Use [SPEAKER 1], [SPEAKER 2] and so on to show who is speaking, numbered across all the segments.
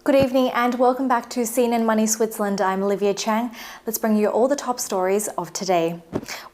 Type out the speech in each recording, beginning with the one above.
[SPEAKER 1] Good evening and welcome back to CNN Money Switzerland. I'm Olivia Chang. Let's bring you all the top stories of today.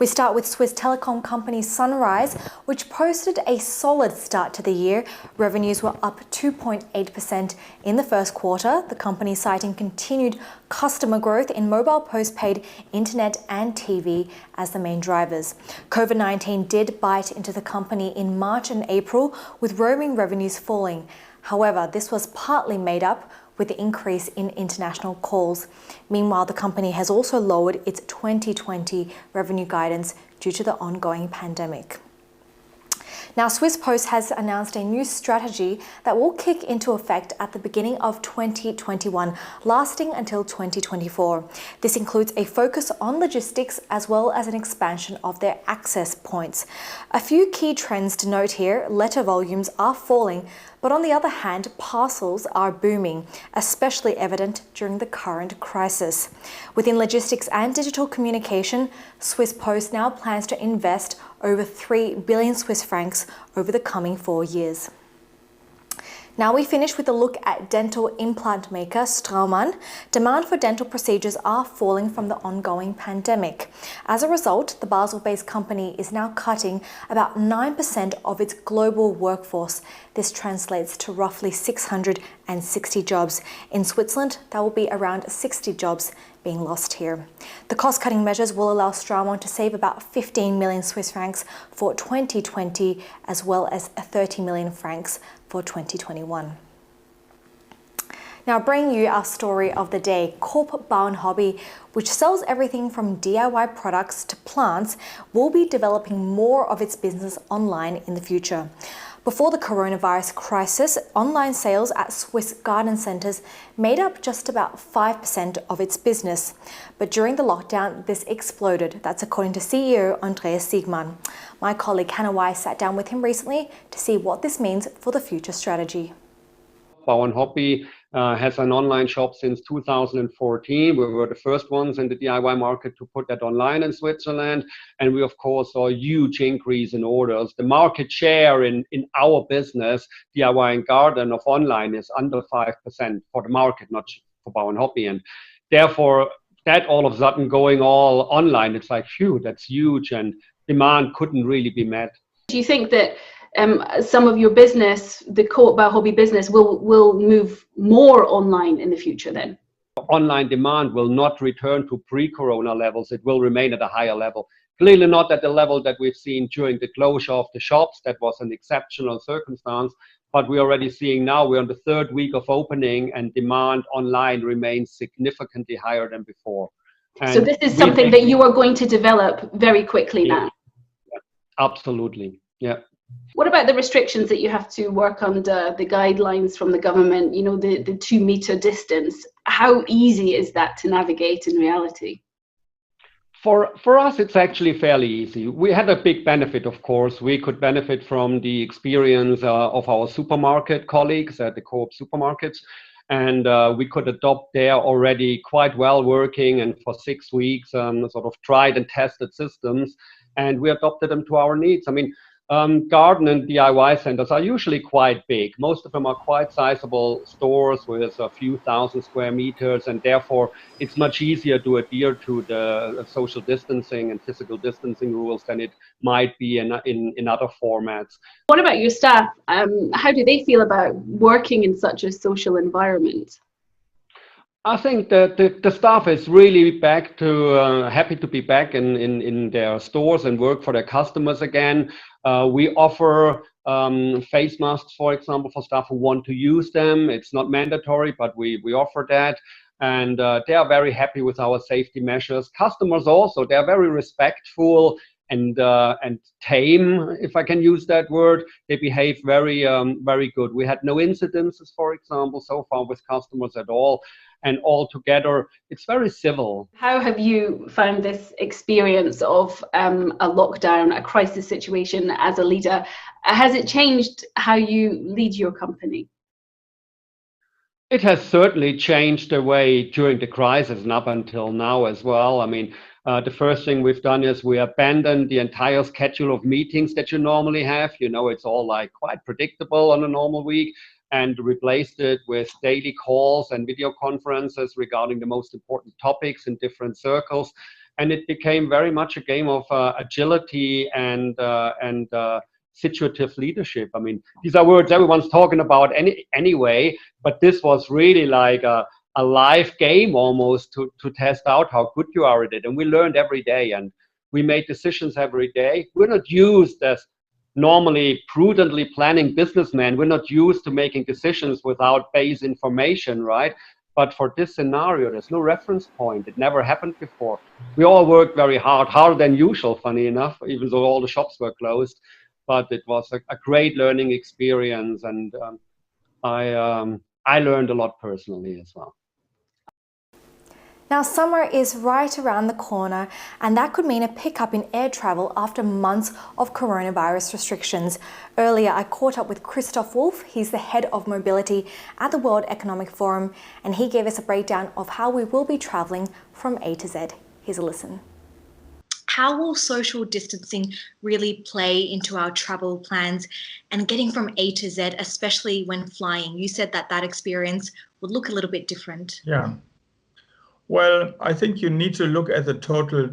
[SPEAKER 1] We start with Swiss telecom company Sunrise, which posted a solid start to the year. Revenues were up 2.8% in the first quarter, the company citing continued customer growth in mobile postpaid, internet and TV as the main drivers. COVID-19 did bite into the company in March and April, with roaming revenues falling. However, this was partly made up with the increase in international calls. Meanwhile, the company has also lowered its 2020 revenue guidance due to the ongoing pandemic. Now, Swiss Post has announced a new strategy that will kick into effect at the beginning of 2021, lasting until 2024. This includes a focus on logistics as well as an expansion of their access points. A few key trends to note here: letter volumes are falling, but on the other hand, parcels are booming, especially evident during the current crisis. Within logistics and digital communication, Swiss Post now plans to invest over 3 billion Swiss francs over the coming 4 years. Now we finish with a look at dental implant maker Straumann. Demand for dental procedures are falling from the ongoing pandemic. As a result, the Basel-based company is now cutting about 9% of its global workforce. This translates to roughly 660 jobs. In Switzerland, that will be around 60 jobs being lost here. The cost-cutting measures will allow Straumann to save about 15 million Swiss francs for 2020, as well as 30 million francs for 2021. Now, bringing you our story of the day, Coop Bau+Hobby, which sells everything from DIY products to plants, will be developing more of its business online in the future. Before the coronavirus crisis, online sales at Swiss garden centres made up just about 5% of its business. But during the lockdown, this exploded. That's according to CEO Andreas Siegmann. My colleague Hannah Weiss sat down with him recently to see what this means for the future strategy.
[SPEAKER 2] Bau+Hobby has an online shop since 2014. We were the first ones in the DIY market to put that online in Switzerland. And we, of course, saw a huge increase in orders. The market share in our business, DIY and garden of online, is under 5% for the market, not for Bau+Hobby. And therefore, that all of a sudden going all online, it's like, phew, that's huge. And demand couldn't really be met.
[SPEAKER 3] Do you think that some of your business, the Coop Bau+Hobby business, will move more online in the future then?
[SPEAKER 2] Online demand will not return to pre-corona levels. It will remain at a higher level. Clearly not at the level that we've seen during the closure of the shops. That was an exceptional circumstance. But we're already seeing now, we're on the third week of opening, and demand online remains significantly higher than before. And
[SPEAKER 3] so this is something that you are going to develop very quickly now?
[SPEAKER 2] Yeah, absolutely, yeah.
[SPEAKER 3] What about the restrictions that you have to work under, the guidelines from the government, you know, the 2 meter distance? How easy is that to navigate in reality?
[SPEAKER 2] For us, it's actually fairly easy. We had a big benefit, of course. We could benefit from the experience of our supermarket colleagues at the Coop supermarkets. And we could adopt their already quite well working and for 6 weeks sort of tried and tested systems. And we adopted them to our needs. I mean, garden and DIY centers are usually quite big. Most of them are quite sizable stores with a few thousand square meters, and therefore it's much easier to adhere to the social distancing and physical distancing rules than it might be in other formats.
[SPEAKER 3] What about your staff? How do they feel about working in such a social environment?
[SPEAKER 2] I think that the staff is really back to happy to be back in their stores and work for their customers again. We offer face masks, for example, for staff who want to use them. It's not mandatory, but we offer that. And they are very happy with our safety measures. Customers also, they are very respectful and tame, if I can use that word. They behave very good. We had no incidences, for example, so far with customers at all. And altogether, it's very civil.
[SPEAKER 3] How have you found this experience of a lockdown, a crisis situation as a leader? Has it changed how you lead your company?
[SPEAKER 2] It has certainly changed the way during the crisis and up until now as well. I mean, the first thing we've done is we abandoned the entire schedule of meetings that you normally have. You know, it's all like quite predictable on a normal week. and replaced it with daily calls and video conferences regarding the most important topics in different circles. And it became very much a game of agility and situative leadership. I mean, these are words everyone's talking about anyway, but this was really like a live game almost to test out how good you are at it. And we learned every day, and we made decisions every day. We're not used as normally prudently planning businessmen. We're not used to making decisions without base information, right? But for this scenario, there's no reference point. It never happened before. We all worked very hard, harder than usual, funny enough, even though all the shops were closed. But it was a great learning experience, and I learned a lot personally as well.
[SPEAKER 1] Now, summer is right around the corner, and that could mean a pickup in air travel after months of coronavirus restrictions. Earlier, I caught up with Christoph Wolf. He's the head of mobility at the World Economic Forum, and he gave us a breakdown of how we will be traveling from A to Z. Here's a listen.
[SPEAKER 4] How will social distancing really play into our travel plans and getting from A to Z, especially when flying? You said that experience would look a little bit different.
[SPEAKER 5] Yeah. Well, I think you need to look at the total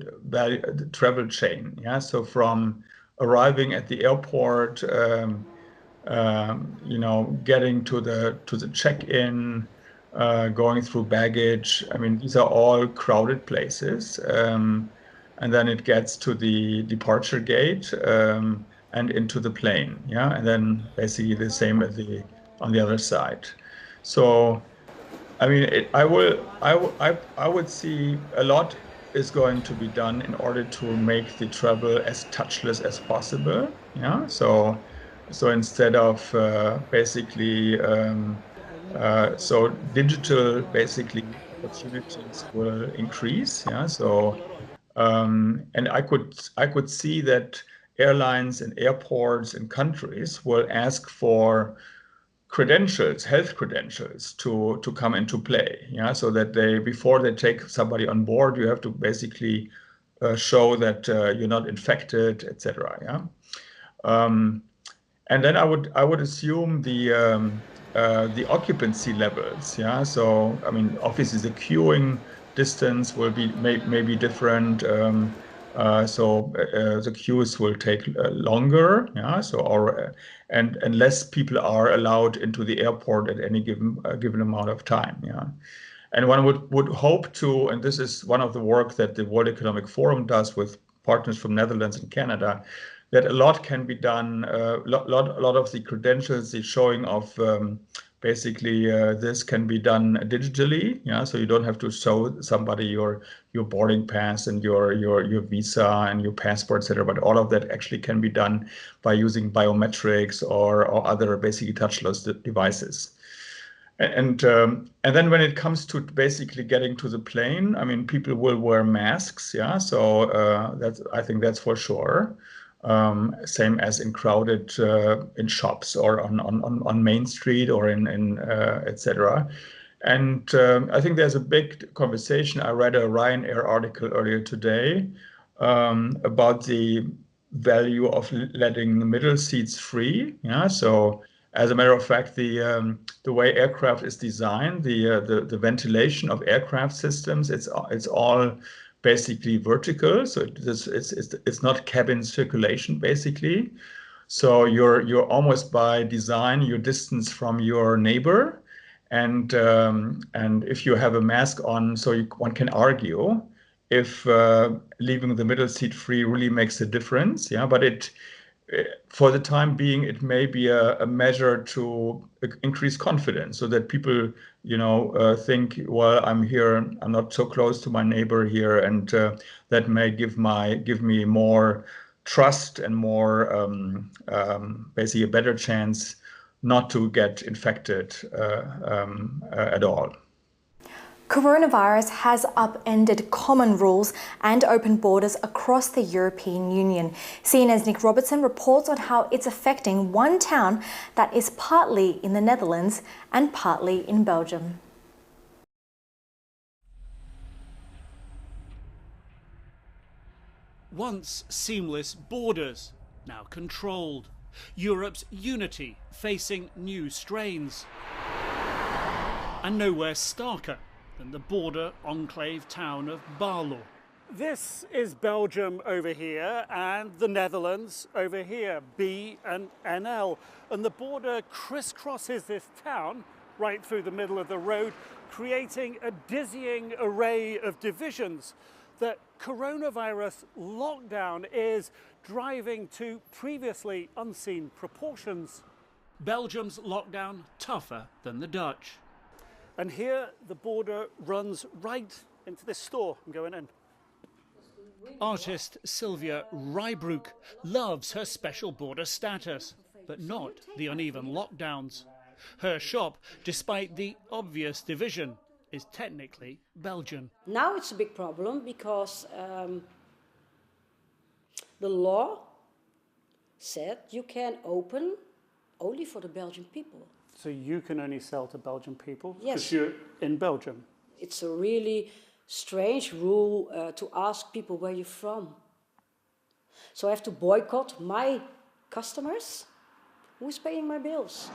[SPEAKER 5] travel chain. Yeah. So from arriving at the airport, getting to the check-in, going through baggage. I mean, these are all crowded places. And then it gets to the departure gate and into the plane. Yeah. And then basically the same as on the other side. So I mean, I would see a lot is going to be done in order to make the travel as touchless as possible. Yeah. So instead of so digital basically opportunities will increase. Yeah. So and I could see that airlines and airports and countries will ask for credentials, health credentials to come into play. Yeah, so that before they take somebody on board, you have to basically show that you're not infected, etc. Yeah, and then I would assume the occupancy levels. Yeah, so I mean, obviously the queuing distance will be maybe different. The queues will take longer. Yeah, and less people are allowed into the airport at any given amount of time. Yeah, and one would hope to, and this is one of the work that the World Economic Forum does with partners from Netherlands and Canada, that a lot can be done. A lot of the credentials, the showing of this can be done digitally. Yeah, so you don't have to show somebody your boarding pass and your visa and your passport, etc. But all of that actually can be done by using biometrics or other basically touchless devices. And then when it comes to basically getting to the plane, I mean, people will wear masks. Yeah, so I think that's for sure. Same as in crowded in shops or on Main Street or in etc. And I think there's a big conversation. I read a Ryanair article earlier today about the value of letting the middle seats free. Yeah, so as a matter of fact, the way aircraft is designed, the ventilation of aircraft systems, it's all basically vertical, so it's not cabin circulation basically. So you're almost by design your distance from your neighbor, and if you have a mask on, so one can argue if leaving the middle seat free really makes a difference. Yeah, but for the time being, it may be a measure to increase confidence, so that people, think, well, I'm here, I'm not so close to my neighbor here, and that may give me more trust and more basically a better chance not to get infected at all.
[SPEAKER 1] Coronavirus has upended common rules and open borders across the European Union. CNN's Nick Robertson reports on how it's affecting one town that is partly in the Netherlands and partly in Belgium.
[SPEAKER 6] Once seamless borders, now controlled. Europe's unity facing new strains. And nowhere starker than the border enclave town of Barlo.
[SPEAKER 7] This is Belgium over here and the Netherlands over here, B and NL. And the border crisscrosses this town right through the middle of the road, creating a dizzying array of divisions that coronavirus lockdown is driving to previously unseen proportions.
[SPEAKER 6] Belgium's lockdown tougher than the Dutch.
[SPEAKER 7] And here the border runs right into this store. I'm going in.
[SPEAKER 6] Artist Sylvia Rijbroek loves her special border status, but not the uneven lockdowns. Her shop, despite the obvious division, is technically Belgian.
[SPEAKER 8] Now it's a big problem because the law said you can open only for the Belgian people.
[SPEAKER 7] So you can only sell to Belgian people?
[SPEAKER 8] Yes.
[SPEAKER 7] Because you're in Belgium.
[SPEAKER 8] It's a really strange rule to ask people where you're from. So I have to boycott my customers. Who's paying my bills?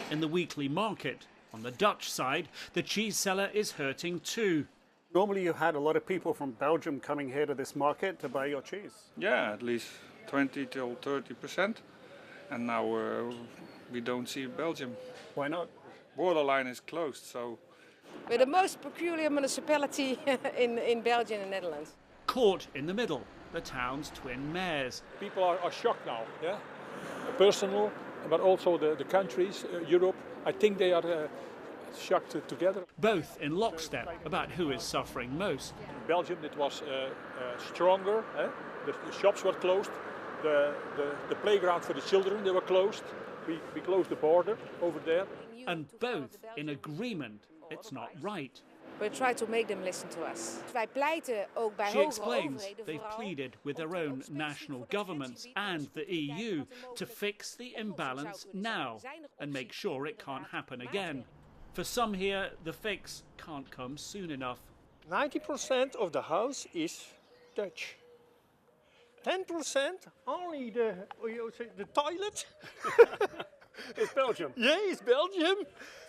[SPEAKER 6] In the weekly market, on the Dutch side, the cheese seller is hurting too.
[SPEAKER 7] Normally you had a lot of people from Belgium coming here to this market to buy your cheese.
[SPEAKER 9] Yeah, at least 20 till 30%. And now we don't see Belgium.
[SPEAKER 7] Why not?
[SPEAKER 9] Borderline is closed, so...
[SPEAKER 10] We're the most peculiar municipality in Belgium and Netherlands.
[SPEAKER 6] Caught in the middle, the town's twin mayors.
[SPEAKER 11] People are shocked now, yeah? Personal, but also the countries, Europe, I think they are shocked together.
[SPEAKER 6] Both in lockstep about who is suffering most.
[SPEAKER 11] In Belgium it was stronger, the shops were closed, the playground for the children, they were closed. We closed the border over there.
[SPEAKER 6] And both in agreement it's not right.
[SPEAKER 10] We try to make them listen to us. Wij pleiten ook bij
[SPEAKER 6] She
[SPEAKER 10] hogere
[SPEAKER 6] explains
[SPEAKER 10] overheden
[SPEAKER 6] they've
[SPEAKER 10] vooral
[SPEAKER 6] pleaded with their own national governments and the EU to fix the imbalance now and make sure it can't happen again. For some here, the fix can't come soon enough.
[SPEAKER 11] 90% of the house is Dutch. 10% only the toilet.
[SPEAKER 7] It's Belgium.
[SPEAKER 11] Yeah, it's Belgium.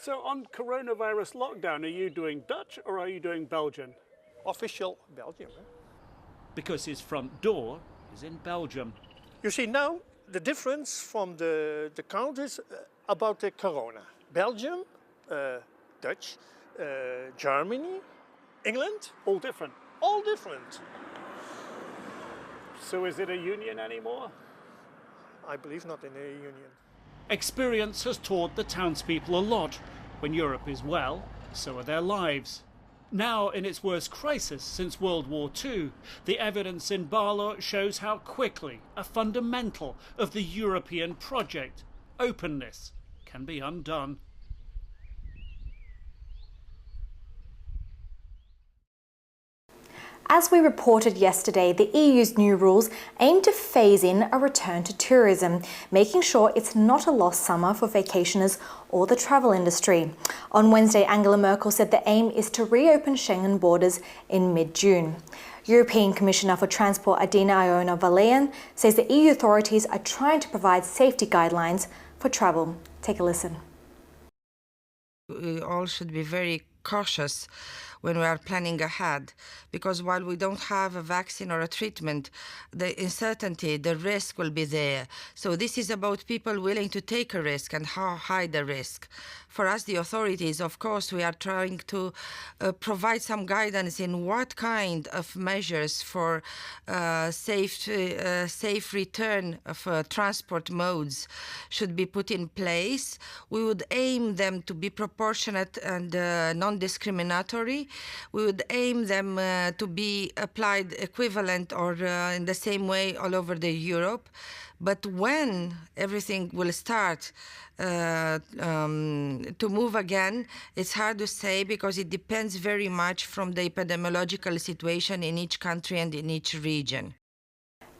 [SPEAKER 7] So on coronavirus lockdown, are you doing Dutch or are you doing Belgian?
[SPEAKER 11] Official Belgium.
[SPEAKER 6] Because his front door is in Belgium.
[SPEAKER 11] You see now the difference from the countries about the corona. Belgium, Dutch, Germany, England.
[SPEAKER 7] All different.
[SPEAKER 11] All different.
[SPEAKER 7] So is it a union anymore?
[SPEAKER 11] I believe not in a union.
[SPEAKER 6] Experience has taught the townspeople a lot. When Europe is well, so are their lives. Now, in its worst crisis since World War II, the evidence in Barlo shows how quickly a fundamental of the European project, openness, can be undone.
[SPEAKER 1] As we reported yesterday, the EU's new rules aim to phase in a return to tourism, making sure it's not a lost summer for vacationers or the travel industry. On Wednesday, Angela Merkel said the aim is to reopen Schengen borders in mid-June. European Commissioner for Transport Adina Iona Valean says the EU authorities are trying to provide safety guidelines for travel. Take a listen.
[SPEAKER 12] We all should be very cautious when we are planning ahead, because while we don't have a vaccine or a treatment, the uncertainty, the risk will be there. So this is about people willing to take a risk and how high the risk. For us, the authorities, of course, we are trying to provide some guidance in what kind of measures for safe return of transport modes should be put in place. We would aim them to be proportionate and non-discriminatory. We would aim them to be applied equivalent or in the same way all over the Europe. But when everything will start to move again, it's hard to say, because it depends very much from the epidemiological situation in each country and in each region.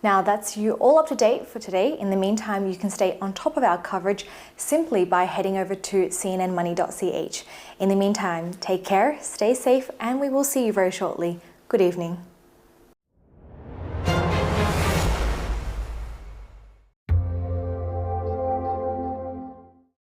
[SPEAKER 1] Now that's you all up to date for today. In the meantime, you can stay on top of our coverage simply by heading over to cnnmoney.ch. In the meantime, take care, stay safe, and we will see you very shortly. Good evening.